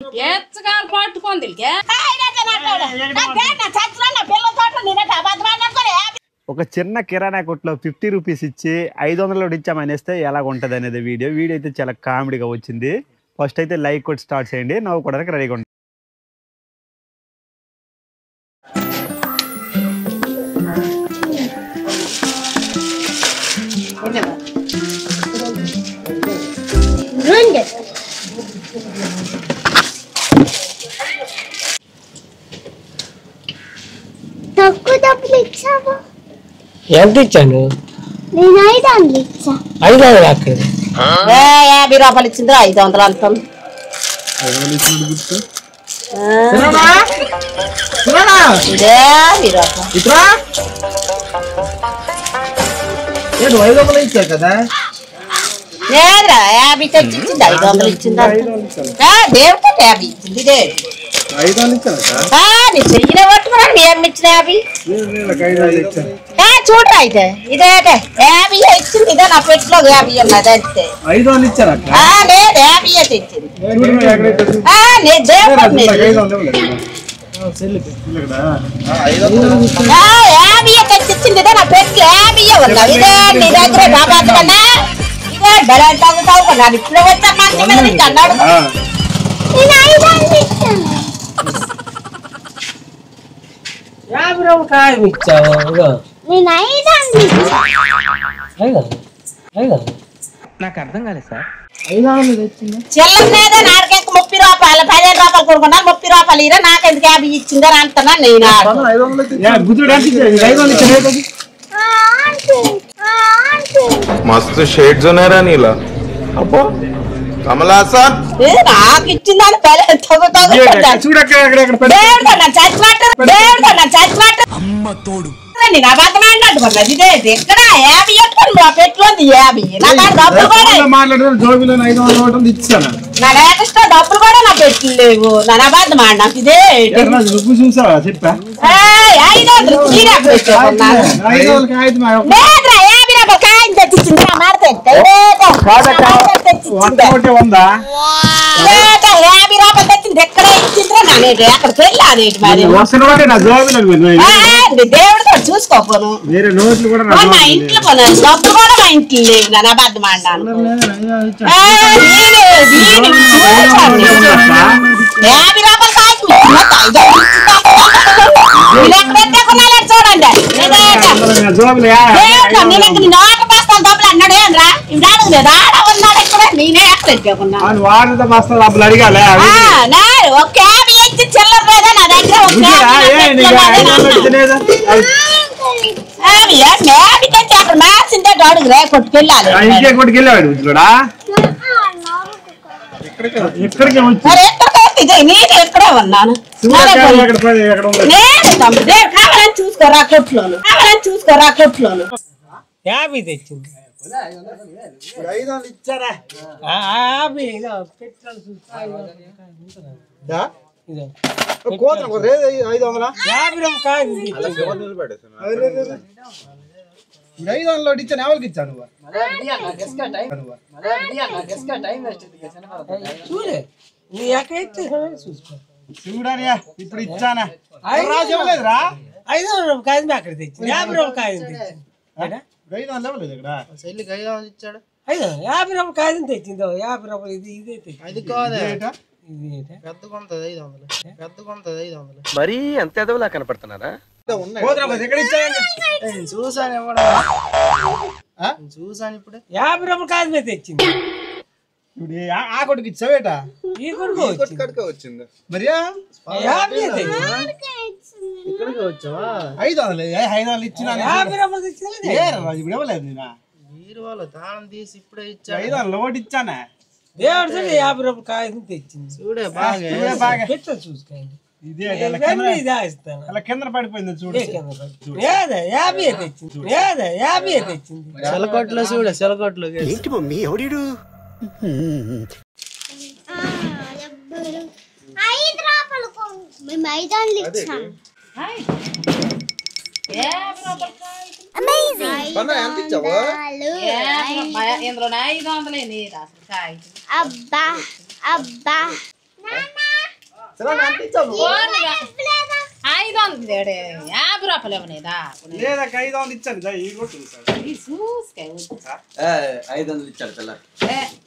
ఒక చిన్న కిరాణా కొట్లో 50 రూపీస్ ఇచ్చి 500 ఇచ్చామనేస్తే ఎలా ఉంటుంది అనేది వీడియో అయితే చాలా కామెడీగా వచ్చింది. ఫస్ట్ అయితే లైక్ కొట్టి స్టార్ట్ చేయండి, నవ్వుకోవడానికి రెడీగా ఉంటుంది. ఎంత ఇచ్చాను? 500 ఇచ్చా. 500 అక్కడ 50 రూపాయలు ఇచ్చింది 500 అంటాం. ఇచ్చా కదా లేదురా 50 తెచ్చిచ్చింది 500 ఇచ్చింది. దేవుడితో 50 ఇచ్చింది. ఇదే 500 ఇచ్చాను నీ చెయ్యిన పట్టుకున్నా ఏమి ఇచ్చిన 50 చూడరా అయితే ఇదే 50 ఇచ్చింది. ఇదే నా పెట్టులో 50 ఉన్నది అంతే. 500 ఇచ్చారా? లేదు 50 తెచ్చింది. తెచ్చిచ్చింది. ఇదే నా పెట్టులో 50 ఉన్నది. ఇదే నీ దగ్గర బాబా కన్నా ఇదే బెల తాగుతావు ఇప్పుడు వచ్చా అన్నాడు. కాయం ఇచ్చావు. నాకు అర్థం కాలేదు సార్. 500 తెచ్చింది. చెల్లెనేదో నాడికి 30 రూపాయలు 15 రూపాయలు కొనుక్కున్నాను. 30 రూపాయలు ఇరా నాకెందుకు 50 ఇచ్చిందని అంటున్నా నేను. मस्त शेड्स होणार नीला अप्पो कमला असा నాకు ఇచ్చిందని అమ్మ తోడు నేను అబద్ధం అన్నట్టుకున్నది. ఇదే ఎక్కడ 50 ఎట్టుకొని మా పెట్టులోంది 50 నా డబ్బులు కూడా నా లేటెస్ట్ డబ్బులు కూడా నా పెట్టి లేవు. నన్ను అబద్ధం ఆడి నాకు ఇదే 500 తీరా పెట్టుకున్నాను. కాయం తెచ్చిచ్చింది నా మాట 50 రూపాయలు తెచ్చింది. ఎక్కడ ఇచ్చిందిరా నానేటి అక్కడికి వెళ్ళాలి. మరి దేవుడితో చూసుకోపోను మా ఇంట్లో కొన్నాను. డబ్బులు కూడా మా ఇంట్లో లేవు. నన్ను అబద్ధం ఆడినాను. 50 రూపాయలు చూడండి. నోట బస్తాలు డబ్బులు అన్నాడు. ఏంద్రా ఇవిడ ఆడ ఉన్నాడు ఎక్కడ నేనే ఎక్కడున్నా ఒక 50 ఇచ్చి చిల్లర లేదా నా దగ్గర. అక్కడ మాసిందే అడుగు రే కొట్టుకెళ్ళాలి. నేను ఎక్కడే ఉన్నాను. కావాలని చూసుకోరా కొట్లోను. 50 తెచ్చింది. 500 ఇచ్చారా? 500 ఇచ్చాను. ఎవరికి ఇచ్చాను? చూడే నీ ఎక్కడ చూసుకో. చూడనియా ఇప్పుడు ఇచ్చానా? రాజు ఇవ్వలేదురా. 500 కాదు అక్కడ తెచ్చింది. 50 కాదు తెచ్చింది. 500 ఇవ్వలేదు ఇక్కడ. 50 ఇచ్చాడు. 50 కాదు తెచ్చింది. 50 ఇది ఇదే తెచ్చింది. మరీ అంత ఎదవలా కనపడుతున్నారా? చూసాను ఇప్పుడు 50 కాదు తెచ్చింది. ఆ కొడుకు ఇచ్చావేట? ఈ కొడుకు వచ్చింది మరి 500 ఇచ్చిన 50 తెచ్చింది. ఇప్పుడు ఇవ్వలేదు. తాళం తీసి ఇప్పుడే ఇచ్చా. 500 లోటు ఇచ్చానా? దేవుడు చూడు 50 కాదు తెచ్చింది. చూడే బాగా పెట్ట చూసుకోండి. కింద పడిపోయింది చూడు. 50 తెచ్చింది. సెలకొట్లో చూడ సెలకొట్లో ఏంటి మమ్మీ ఎవడు? 5 రూపాయలు మేము 500 ఇచ్చాం. అబ్బా 500 50 రూపాయలు ఇవ్వనేదా లేదక్క 500 ఇచ్చాను ఈ కొట్టు చూసుకో 500 ఇచ్చాడు పిల్ల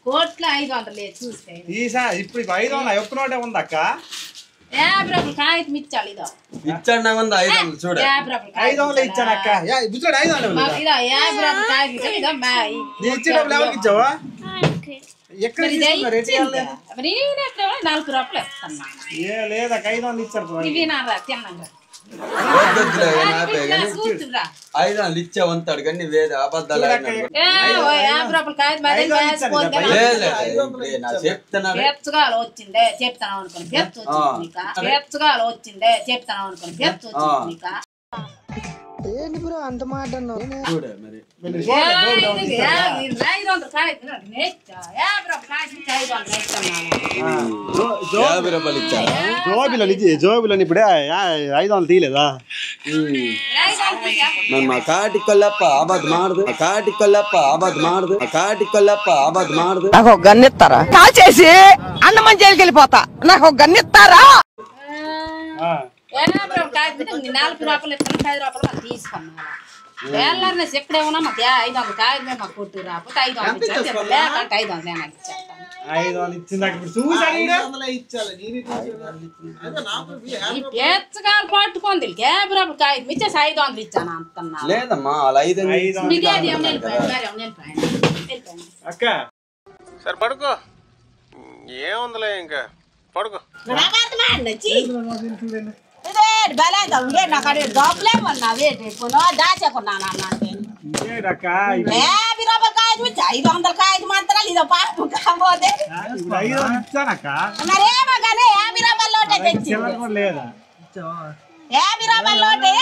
కోట్ల 500 లేదు చూసుకో ఈసారి ఇప్పుడు 500 ఒక్క నోటే ఉందక్క 50 రూపాయలు కాగితం ఇచ్చాడు ఇదో ఇచ్చాడు నాకు 500 చూడు 50 రూపాయలు 500 ఇచ్చానక్క బుజ్జోడు 500 ఇదో 50 రూపాయలు కాగితం ఇదో నేను ఇచ్చిన డబ్బులు ఎవరికి ఇచ్చావా ఎక్కడ తీసుకున్నారు మరి 40 రూపాయలు ఇస్తాను లేదక్క 500 ఇచ్చారు ఇవి నా తిన్నాను 500 ఇచ్చావంతాడు కానీ వేద అబద్ధాలు పెచ్చగాలు వచ్చిందే చెప్తాను అనుకోని పెచ్చగాలు వచ్చిందే చెప్తాను అనుకోని పెచ్చ వచ్చింది ఏంటి బ్రో అంత మాట చూడే మరి జోబిలో ఇప్పుడే 500 తీయలేదా ನಮ್ಮ ಕಾಟಿಕೊಲ್ಲಪ್ಪ ಆಬದ್ ಮಾಡ್ದು నాకు ఒక గన్ ఇస్తారా కాల్చేసి అన్నమని జైలుకి వెళ్ళిపోతా నాకు ఒక గన్ ఇస్తారా 40 రూపాయలు ఇస్తాను 10 రూపాయలు తీసుకున్నా వేళ్ళర్నేసి ఎక్కడేమన్నా మాకు 500 కాయలు మేము మాకు కొట్టు రాకపోతే 500 లేకంటే 500 నేను ఇచ్చేస్తాను 500 ఇచ్చిందాక ఇప్పుడు చూసాను పెచ్చగాలు పట్టుకుంది 50 రూపాయలు కాయలు ఇచ్చేసి 500 ఇచ్చాను అంటున్నా లేదమ్మా అలా 500 అక్క సరే పడుకో ఏముందిలే ఇంకా పడుకో నాకు డబ్బులే ఉన్నావేటి దాచేకున్నాను అన్నాను 50 రూపాయలు కాయలు ఇచ్చి 500 కాయలు మాత్రం ఇదో పాపం కాకపోతే మరేమో కానీ 50 రూపాయల లోటే తెచ్చి 50 రూపాయల లోటే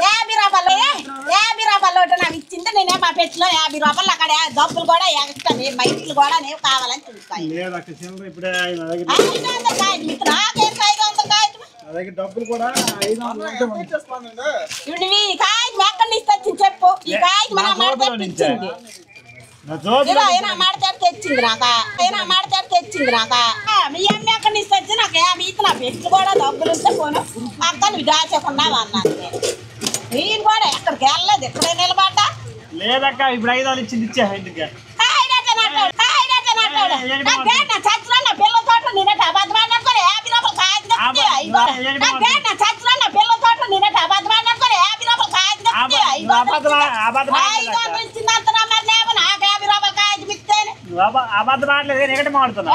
50 రూపాయల లోటే నాకు ఇచ్చింది నేనే మా పెట్టిలో 50 రూపాయలు అక్కడ డబ్బులు కూడా ఎగస్తాను మా ఇంట్లో కూడా నేను కావాలని చూస్తాను 500 కాయలు మీకు నాకేం 500 కాయలు డబ్బులు కూడా 500 ఇప్పుడు ఈ కాయలు ఎక్కడి నుంచి తెచ్చింది చెప్పు ఈ కాయలు మన మాడతాడు తెచ్చింది తెచ్చింది నాక మీ అమ్మ ఎక్కడి నుంచి తెచ్చి నాకు 50 ఇతను పెట్లు కూడా డబ్బులు ఇస్తే పోను అక్కని దాచకున్నావు అన్నాను నేను కూడా ఎక్కడికి వెళ్ళలేదు ఎక్కడే నిలబడ్డా లేదక్క ఇప్పుడు 500 ఇచ్చింది ఇచ్చే ఇంటికి చచ్చిన పిల్ల తోట నేనట అబద్ధం అనుకోని 50 రూపాయలు చచ్చిన పిల్ల తోట నేనట అబద్ధం అనుకోని 50 రూపాయలు కాగితం ఇచ్చిందంత మరి లేవు నాకు 50 రూపాయలు కాగితం ఇస్తేనే అబద్ధం ఆడలేదు ఎక్కడ మాడుతున్నా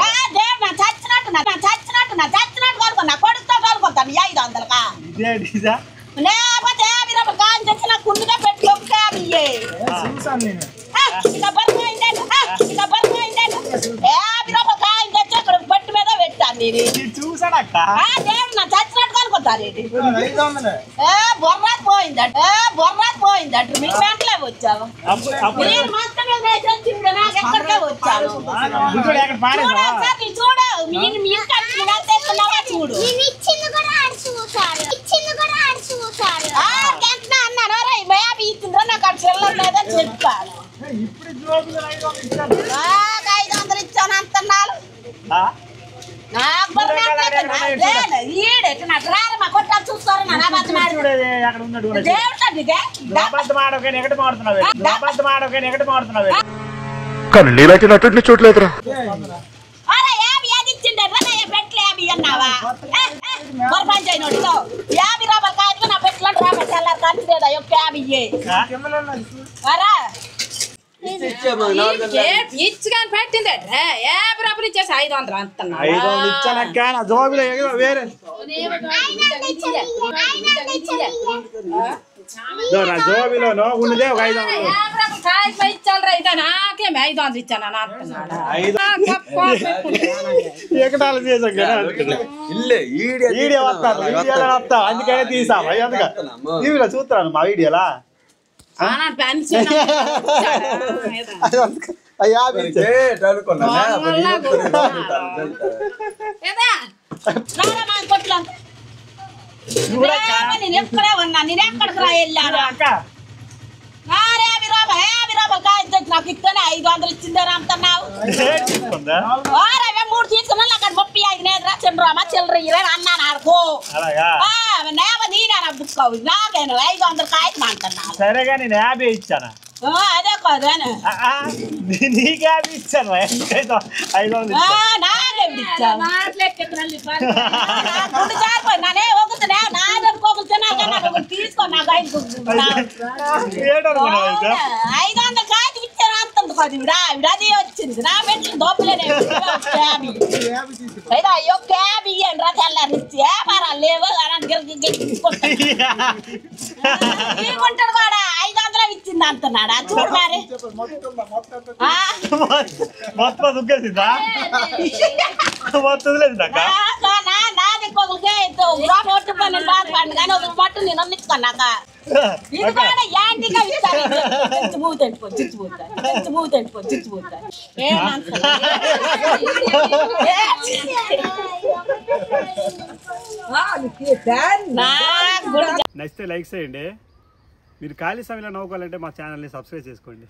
చచ్చినట్టు కనుకో నా కొడుకుతో కనుకుంటాను 500కా లేకపోతే 50 రూపాయలు కాగితం తెచ్చి నాకు కుండుగా పెట్టి బట్టి మీద పెట్టాను నేను చూసాడక్క చచ్చినట్టు కనుకుంటారు బొర్రాకు పోయిందట మీ వెంటలే వచ్చావు ఎక్కడికే వచ్చాను చూడు చూడు అన్నాను మేబీ ఇచ్చిండ్రో నాకు అక్కడ చెల్లలేదని చెప్పాను నాకు 500 ఇచ్చాను అంటున్నాను చూస్తారు కానీ నీలాంటి నటుడిని చూడలేదురా ఇచ్చిండే పెట్లే అన్నావా 50 రూపాయలు కాదు నా పెట్ల ఇచ్చుగాని పెట్టిందే 50 రూపాయలు ఇచ్చేసి 500 అంటున్నా 500 ఇచ్చానక్క నా జోబిలో వేరే నా జోబిలో ఉన్నదే ఒక 500 ఇచ్చాలరా ఇదే నాకేం 500 ఇచ్చాను అని అంటున్నాడు ఏకటాలు చేసాం కదా వీడియో వస్తా అందుకనే తీసాం టీవీలో చూస్తున్నాను మా వీడియోలా నేను ఎక్కడే ఉన్నా నేను ఎక్కడికి రా వెళ్ళాను 50 రూపాయలు కాదు నాకు ఇస్తేనే 500 ఇచ్చిందే అంటున్నావు సరే 3 తీసుకున్నా నాకు 35 నేద్రా చిల్లర ఇరవై అన్నాను ఆడుకో అలాగా నేవ నీనా బుక్ అవుతుంది నాకేను 500 కాయలు అంటున్నాను సరేగా నేను 50 ఇచ్చానా అదే కదా నీకు 50 ఇచ్చాను 500 నానే ఒకతున్నా నాదనుకోగలుగుతున్నా తీసుకో నాకు 500 కాయలు ఇచ్చాను అంటుంది కదా ఇవిడ అది వచ్చింది నా పెట్టిన దోపలేనే అయ్యో క్యాబ్ ఇయ్యండి రా తెల్లారి ఇచ్చి వ్యాపారాలు లేవు తీసుకుంటాడు కూడా 500 ఇచ్చింది అంటున్నాడా చూడు మరి మొత్తం దుగ్గేసిందా మొత్తం లేదు నాది ఇంకొకరికి ఒట్టు పని బాధపడి కానీ ఒక మట్టు నేను అన్నిచ్చుకున్నాక ఇది కూడా యాంటీగా ఇస్తారు నచ్చితే లైక్ చేయండి. మీరు ఖాళీ సమయంలో నవ్వుకోవాలంటే మా ఛానల్ని సబ్స్క్రైబ్ చేసుకోండి.